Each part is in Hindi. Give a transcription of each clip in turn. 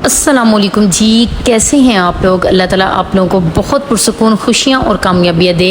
अस्सलामुअलैकुम जी, कैसे हैं आप लोग। अल्लाह ताला आप लोगों को बहुत पुरसुकून खुशियाँ और कामयाबियाँ दे।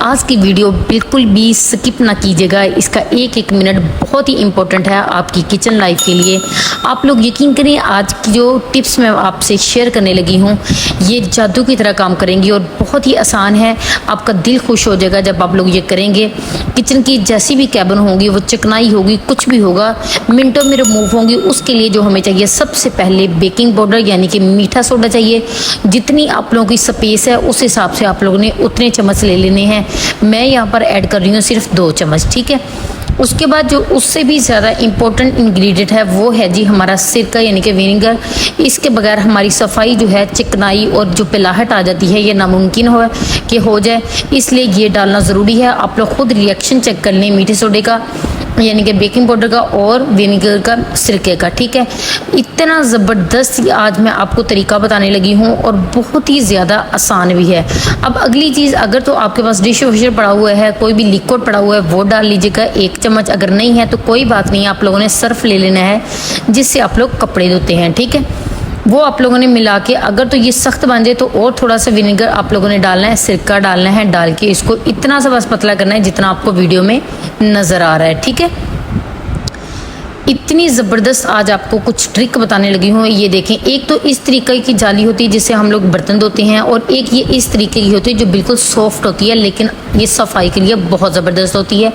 आज की वीडियो बिल्कुल भी स्किप ना कीजिएगा, इसका एक एक मिनट बहुत ही इम्पोर्टेंट है आपकी किचन लाइफ के लिए। आप लोग यकीन करें, आज की जो टिप्स मैं आपसे शेयर करने लगी हूँ ये जादू की तरह काम करेंगी और बहुत ही आसान है। आपका दिल खुश हो जाएगा जब आप लोग ये करेंगे। किचन की जैसी भी कैबिन होगी, वो चिकनाई होगी, कुछ भी होगा, मिनटों में रिमूव होंगी। उसके लिए जो हमें चाहिए, सबसे पहले बेकिंग पाउडर यानी कि मीठा सोडा चाहिए। जितनी आप लोगों की स्पेस है उस हिसाब से आप लोगों ने उतने चम्मच ले लेने हैं। मैं यहाँ पर ऐड कर रही हूँ सिर्फ 2 चम्मच, ठीक है। उसके बाद जो उससे भी ज़्यादा इम्पोर्टेंट इंग्रेडिएंट है वो है जी हमारा सिरका यानी कि विनेगर। इसके बगैर हमारी सफाई जो है, चिकनाई और जो पिलाहट आ जाती है, ये नामुमकिन हो जाए, इसलिए ये डालना ज़रूरी है। आप लोग खुद रिएक्शन चेक कर लें मीठे सोडे का यानी कि बेकिंग पाउडर का और विनेगर का, सिरके का, ठीक है। इतना ज़बरदस्त आज मैं आपको तरीका बताने लगी हूँ और बहुत ही ज़्यादा आसान भी है। अब अगली चीज़, अगर तो आपके पास डिश वॉशर पड़ा हुआ है, कोई भी लिक्विड पड़ा हुआ है, वो डाल लीजिएगा 1 चम्मच। अगर नहीं है तो कोई बात नहीं, आप लोगों ने सर्फ ले लेना है जिससे आप लोग कपड़े धोते हैं, ठीक है। वो आप लोगों ने मिला के, अगर तो ये सख्त बन जाए तो और थोड़ा सा विनेगर आप लोगों ने डालना है, सिरका डालना है, डाल के इसको इतना सा बस पतला करना है जितना आपको वीडियो में नज़र आ रहा है, ठीक है। इतनी ज़बरदस्त आज आपको कुछ ट्रिक बताने लगी हूँ। ये देखें, एक तो इस तरीके की जाली होती है जिससे हम लोग बर्तन धोते हैं, और एक ये इस तरीके की होती है जो बिल्कुल सॉफ्ट होती है, लेकिन ये सफाई के लिए बहुत ज़बरदस्त होती है।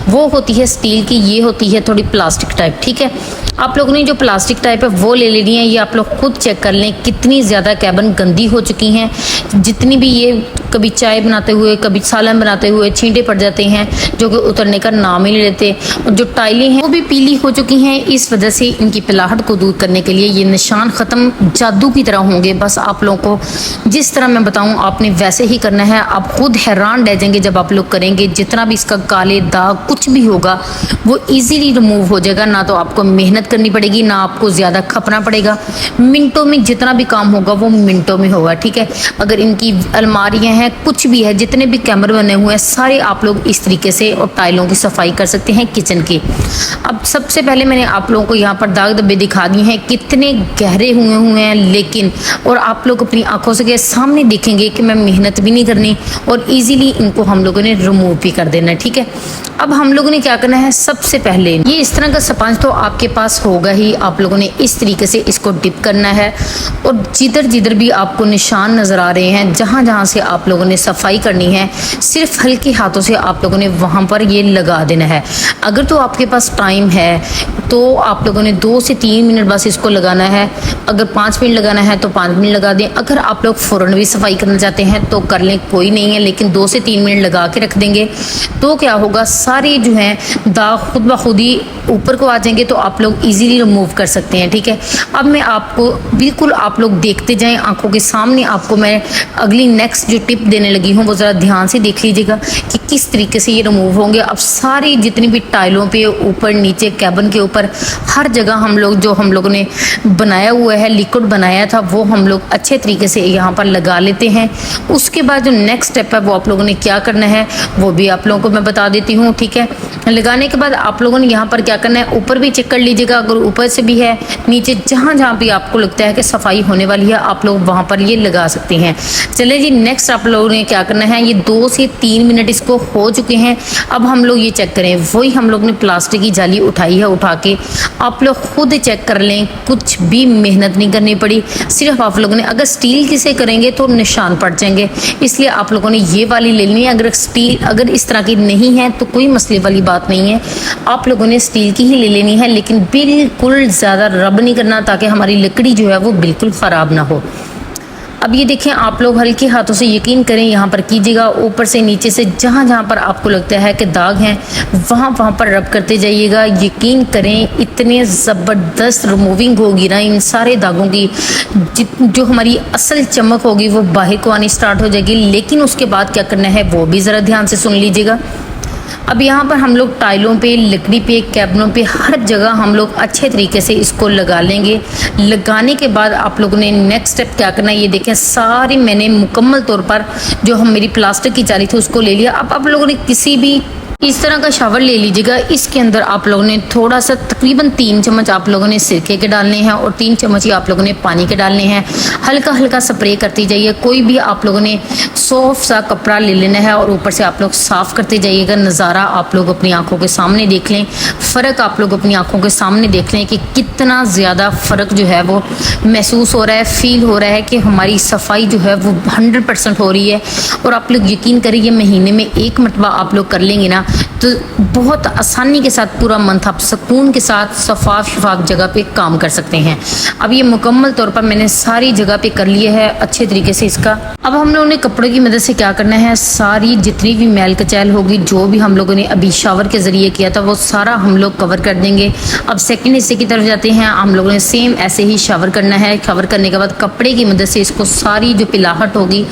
वो होती है स्टील की, ये होती है थोड़ी प्लास्टिक टाइप, ठीक है। आप लोगों ने जो प्लास्टिक टाइप है वो ले लेनी है। ये आप लोग खुद चेक कर लें कितनी ज़्यादा कैबिन गंदी हो चुकी हैं। जितनी भी ये कभी चाय बनाते हुए, कभी सालन बनाते हुए छींटे पड़ जाते हैं जो कि उतरने का नाम ही नहीं लेते। जो टाइलें हैं वो भी पीली हो चुकी हैं। इस वजह से इनकी पिलाहट को दूर करने के लिए ये निशान ख़त्म जादू की तरह होंगे। बस आप लोगों को जिस तरह मैं बताऊँ आपने वैसे ही करना है। आप खुद हैरान रह जाएंगे जब आप लोग करेंगे। जितना भी इसका काले दाग कुछ भी होगा वो ईजीली रिमूव हो जाएगा। ना तो आपको मेहनत करनी पड़ेगी, ना आपको ज़्यादा खपना पड़ेगा। मिनटों में जितना भी काम होगा वो मिनटों में होगा, ठीक है। अगर इनकी अलमारियां हैं, कुछ भी है, जितने भी कैमरे बने हुए हैं, सारे आप लोग इस तरीके से और टाइलों की सफाई कर सकते हैं किचन की। अब सबसे पहले मैंने आप लोगों को यहाँ पर दाग धब्बे दिखा दिए हैं कितने गहरे हुए हैं, लेकिन और आप लोग अपनी आंखों से सामने देखेंगे कि मैं मेहनत भी नहीं करनी और इजीली इनको हम लोगों ने रिमूव भी कर देना है, ठीक है। अब हम लोगों ने क्या करना है, सबसे पहले ये इस तरह का स्पंज तो आपके पास होगा ही। आप लोगों ने इस तरीके से इसको डिप करना है और जिधर जिधर भी आपको निशान नज़र आ रहे हैं, जहाँ जहाँ से आप लोगों ने सफाई करनी है, सिर्फ हल्के हाथों से आप लोगों ने वहाँ पर ये लगा देना है। अगर तो आपके पास टाइम है तो आप लोगों ने 2 से 3 मिनट बस इसको लगाना है। अगर 5 मिनट लगाना है तो 5 मिनट लगा दें। अगर आप लोग फ़ौरन भी सफाई करना चाहते हैं तो कर लें, कोई नहीं है, लेकिन 2 से 3 मिनट लगा के रख देंगे तो क्या होगा, सारे जो हैं दाग खुद ब खुद ही ऊपर को आ जाएंगे, तो आप लोग इजीली रिमूव कर सकते हैं, ठीक है। अब मैं आपको बिल्कुल, आप लोग देखते जाएं आंखों के सामने, आपको मैं अगली नेक्स्ट जो टिप देने लगी हूँ वो ज़रा ध्यान से देख लीजिएगा कि किस तरीके से ये रिमूव होंगे। अब सारी जितनी भी टाइलों पे, ऊपर नीचे, कैबिन के ऊपर, हर जगह हम लोगों ने बनाया हुआ है, लिक्विड बनाया था, वो हम लोग अच्छे तरीके से यहाँ पर लगा लेते हैं। उसके बाद जो नेक्स्ट स्टेप है वो आप लोगों ने क्या करना है वो भी आप लोगों को मैं बता देती हूँ, ठीक है। लगाने के बाद आप लोगों ने यहाँ पर क्या करना है, ऊपर भी चेक कर लीजिएगा, अगर ऊपर से भी है, नीचे जहाँ जहाँ भी आपको लगता है कि सफाई होने वाली है आप लोग वहाँ पर ये लगा सकते हैं। चलिए जी, नेक्स्ट आप लोगों ने क्या करना है, ये 2 से 3 मिनट इसको हो चुके हैं। अब हम लोग ये चेक करें, वही हम लोग ने प्लास्टिक की जाली उठाई है, उठा के आप लोग खुद चेक कर लें, कुछ भी मेहनत नहीं करनी पड़ी। सिर्फ आप लोगों ने, अगर स्टील की से करेंगे तो निशान पड़ जाएंगे, इसलिए आप लोगों ने ये वाली ले लेनी है। अगर इस तरह की नहीं है तो कोई मसले वाली बात नहीं है, आप लोगों ने स्टील की ही ले लेनी है, लेकिन बिल्कुल ज़्यादा रब नहीं करना ताकि हमारी लकड़ी जो है वो बिल्कुल ख़राब ना हो। अब ये देखें, आप लोग हल्के हाथों से, यकीन करें, यहाँ पर कीजिएगा, ऊपर से नीचे से जहाँ जहाँ पर आपको लगता है कि दाग हैं वहाँ पर रब करते जाइएगा। यकीन करें इतने ज़बरदस्त रिमूविंग होगी ना इन सारे दागों की, जो हमारी असल चमक होगी वो बाहर को आनी स्टार्ट हो जाएगी। लेकिन उसके बाद क्या करना है वो भी ज़रा ध्यान से सुन लीजिएगा। अब यहाँ पर हम लोग टाइलों पे, लकड़ी पे, कैबिनों पे, हर जगह हम लोग अच्छे तरीके से इसको लगा लेंगे। लगाने के बाद आप लोगों ने नेक्स्ट स्टेप क्या करना है, ये देखें, सारी मैंने मुकम्मल तौर पर जो हम मेरी प्लास्टिक की जाली थी उसको ले लिया। अब आप लोगों ने किसी भी इस तरह का शावर ले लीजिएगा। इसके अंदर आप लोगों ने थोड़ा सा तकरीबन 3 चम्मच आप लोगों ने सिरके के डालने हैं और 3 चम्मच ही आप लोगों ने पानी के डालने हैं। हल्का हल्का स्प्रे करते जाइए। कोई भी आप लोगों ने सॉफ्ट सा कपड़ा ले लेना है और ऊपर से आप लोग साफ करते जाइएगा। नज़ारा आप लोग अपनी आंखों के सामने देख लें, फ़र्क आप लोग अपनी आंखों के सामने देख लें कि कितना ज़्यादा फ़र्क जो है वो महसूस हो रहा है, फील हो रहा है कि हमारी सफाई जो है वो 100% हो रही है। और आप लोग यकीन करिए महीने में 1 मरतबा आप लोग कर लेंगे ना तो बहुत आसानी के साथ पूरा मंथ आप सुकून के साथ शफाफ जगह पे काम कर सकते हैं। अब ये मुकम्मल तौर पर मैंने सारी जगह पे कर लिया है अच्छे तरीके से इसका। अब हम लोगों ने कपड़ों की मदद से क्या करना है, सारी जितनी भी मैल कचैल होगी जो भी हम लोगों ने अभी शावर के ज़रिए किया था वो सारा हम लोग कवर कर देंगे। अब सेकेंड हिस्से की तरफ जाते हैं। हम लोगों ने सेम ऐसे ही शावर करना है। शावर करने के बाद कपड़े की मदद से इसको सारी जो पिलाहट होगी,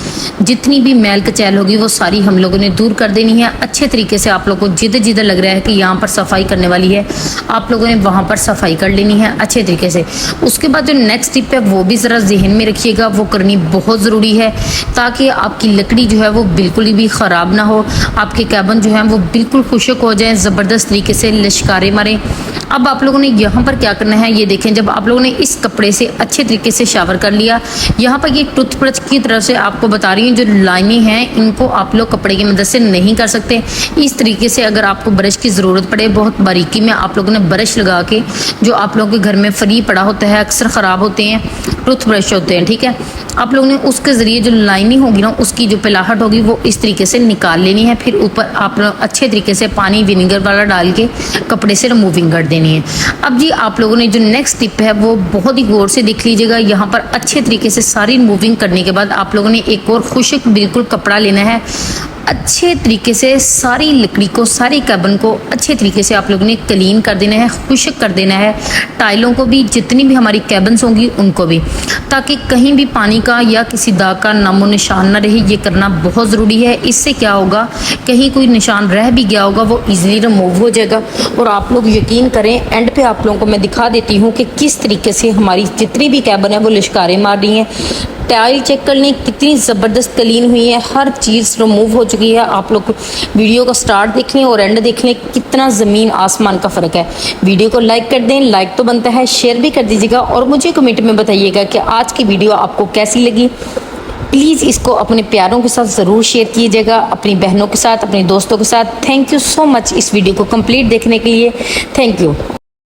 जितनी भी मैल कचैल होगी वो सारी हम लोगों ने दूर कर देनी है। अच्छे तरीके से आप लोगों को जिधर जिधर लग रहा है कि यहाँ पर सफाई करने वाली है आप लोगों ने वहाँ पर सफाई कर लेनी है अच्छे तरीके से। उसके बाद जो नेक्स्ट टिप है वो भी ज़रा जहन में रखिएगा, वो करनी बहुत ज़रूरी है ताकि आपकी लकड़ी जो है वो बिल्कुल भी ख़राब ना हो, आपके कैबिन जो है वो बिल्कुल खुशक हो जाए, ज़बरदस्त तरीके से लिश्कारे मारें। अब आप लोगों ने यहाँ पर क्या करना है, ये देखें जब आप लोगों ने इस कपड़े से अच्छे तरीके से शावर कर लिया, यहाँ पर ये टूथब्रश की तरफ से आपको बता रही हूँ जो लाइनें हैं इनको आप लोग कपड़े की मदद से नहीं कर सकते। इस तरीके से अगर आपको ब्रश की ज़रूरत पड़े, बहुत बारीकी में आप लोगों ने ब्रश लगा के, जो आप लोगों के घर में फ्री पड़ा होता है, अक्सर ख़राब होते हैं टूथब्रश होते हैं, ठीक है, आप लोगों ने उसके ज़रिए जो लाइनिंग होगी ना उसकी जो पिलाहट होगी वो इस तरीके से निकाल लेनी है। फिर ऊपर आप लोग अच्छे तरीके से पानी विनेगर वाला डाल के कपड़े से रिमूविंग कर देनी है। अब जी आप लोगों ने जो नेक्स्ट टिप है वो बहुत ही गौर से देख लीजिएगा। यहाँ पर अच्छे तरीके से सारी रिमूविंग करने के बाद आप लोगों ने एक और खुश्क बिल्कुल कपड़ा लेना है। अच्छे तरीके से सारी लकड़ी को, सारी कैबिन को अच्छे तरीके से आप लोगों ने क्लीन कर देना है, खुश्क कर देना है। टाइलों को भी, जितनी भी हमारी कैबिन्स होंगी उनको भी, ताकि कहीं भी पानी का या किसी दाग का नामो निशान ना रहे। ये करना बहुत ज़रूरी है। इससे क्या होगा, कहीं कोई निशान रह भी गया होगा वो ईजिली रिमूव हो जाएगा। और आप लोग यकीन करें, एंड पे आप लोगों को मैं दिखा देती हूँ कि किस तरीके से हमारी जितनी भी कैबिन है वो लिश्कारे मार रही हैं। टाइल चेक कर लें कितनी ज़बरदस्त क्लीन हुई है, हर चीज़ रिमूव हो चुकी है। आप लोग वीडियो का स्टार्ट देख लें और एंड देख लें, कितना ज़मीन आसमान का फ़र्क है। वीडियो को लाइक कर दें, लाइक तो बनता है, शेयर भी कर दीजिएगा और मुझे कमेंट में बताइएगा कि आज की वीडियो आपको कैसी लगी। प्लीज़ इसको अपने प्यारों के साथ ज़रूर शेयर कीजिएगा, अपनी बहनों के साथ, अपने दोस्तों के साथ। थैंक यू सो मच इस वीडियो को कंप्लीट देखने के लिए। Thank you.